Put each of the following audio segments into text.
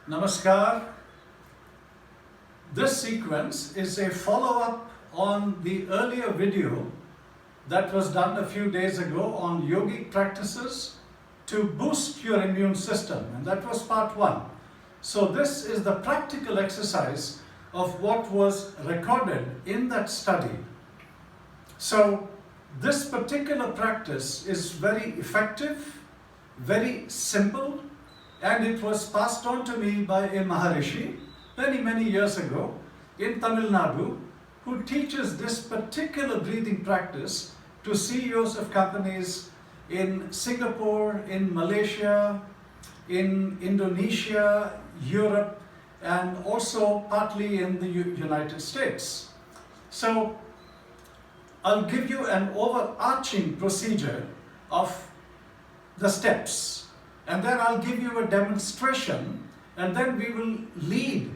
Namaskar. This sequence is a follow-up on the earlier video that was done a few days ago on yogic practices to boost your immune system, and that was part 1. So this is the practical exercise of what was recorded in that study. So this particular practice is very effective, very simple, and it was passed on to me by a Maharishi many years ago in Tamil Nadu, who teaches this particular breathing practice to CEOs of companies in Singapore, in Malaysia, in Indonesia, Europe, and also partly in the United States. So I'll give you an overarching procedure of the steps, and then I'll give you a demonstration, and then we will lead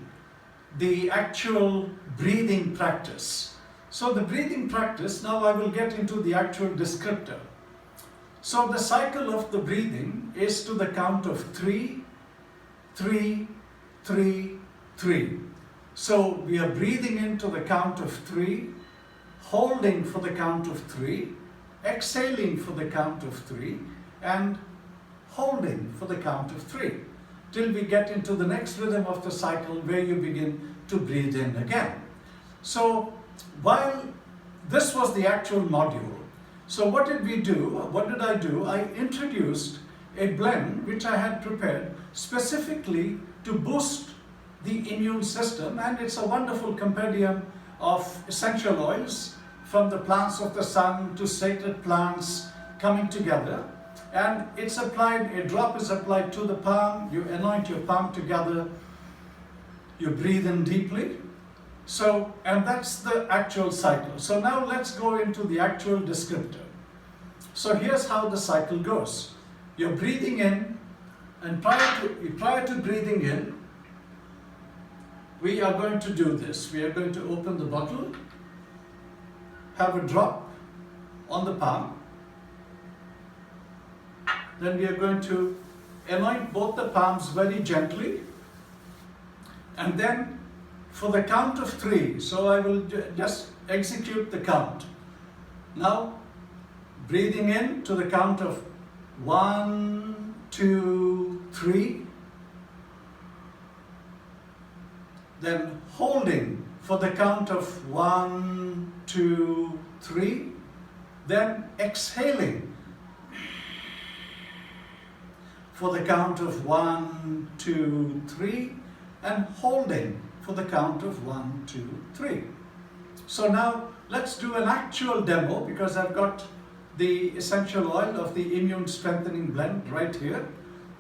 the actual breathing practice. So the breathing practice, now I will get into the actual descriptor. So the cycle of the breathing is to the count of 3, 3, 3, 3. So we are breathing into the count of 3, holding for the count of 3, exhaling for the count of 3, and holding for the count of 3, till we get into the next rhythm of the cycle where you begin to breathe in again. So while this was the actual module, so what did we do? What did I do? I introduced a blend which I had prepared specifically to boost the immune system, and it's a wonderful compendium of essential oils from the plants of the sun to sacred plants coming together. And it's applied, a drop is applied to the palm, you anoint your palm together, you breathe in deeply. So, and that's the actual cycle. So now let's go into the actual descriptor. So here's how the cycle goes. You're breathing in, and prior to breathing in, we are going to do this. We are going to open the bottle, have a drop on the palm. Then we are going to anoint both the palms very gently, and then for the count of 3, so I will just execute the count. Now, breathing in to the count of 1, 2, 3, then holding for the count of 1, 2, 3, then exhaling for the count of 1, 2, 3, and holding for the count of 1, 2, 3. So now let's do an actual demo, because I've got the essential oil of the immune strengthening blend right here.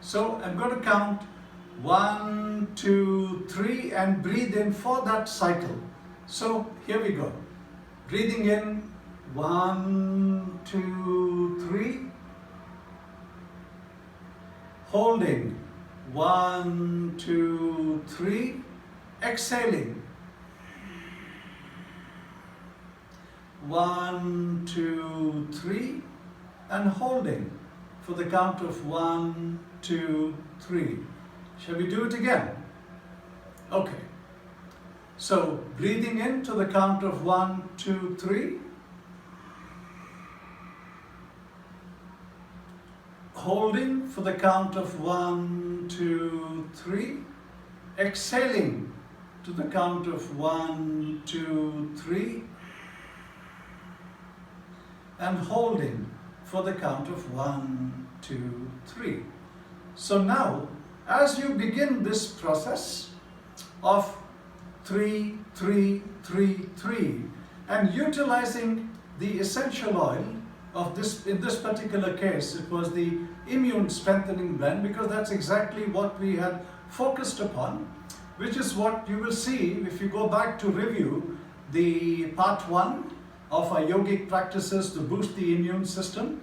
So I'm going to count 1, 2, 3 and breathe in for that cycle. So here we go. Breathing in 1, 2, 3. Holding 1, 2, 3, exhaling 1, 2, 3, and holding for the count of 1, 2, 3. Shall we do it again? Okay. So breathing in to the count of 1, 2, 3. Holding for the count of 1, 2, 3, exhaling to the count of 1, 2, 3, and holding for the count of 1, 2, 3. So now, as you begin this process of 3, 3, 3, 3, and utilizing the essential oil of this, in this particular case, it was the immune strengthening blend, because that's exactly what we had focused upon, which is what you will see if you go back to review the part 1 of our yogic practices to boost the immune system,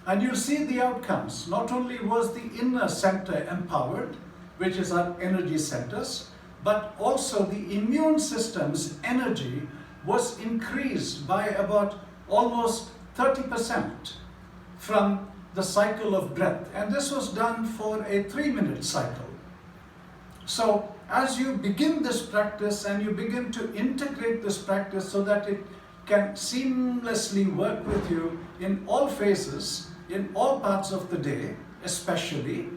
and you'll see the outcomes. Not only was the inner center empowered, which is our energy centers, but also the immune system's energy was increased by about almost 30% from the cycle of breath. And this was done for a 3-minute cycle. So as you begin this practice and you begin to integrate this practice so that it can seamlessly work with you in all phases, in all parts of the day especially,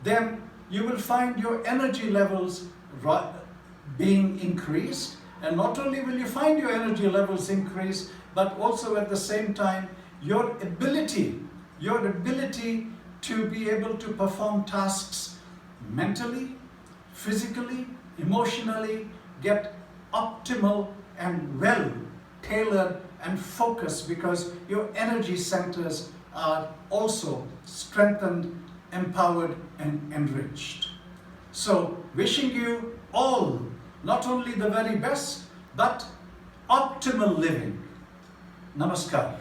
then you will find your energy levels being increased. And not only will you find your energy levels increase, but also at the same time your ability to be able to perform tasks mentally, physically, emotionally, get optimal and well tailored and focused, because your energy centers are also strengthened, empowered and enriched. So wishing you all not only the very best but optimal living. Namaskar.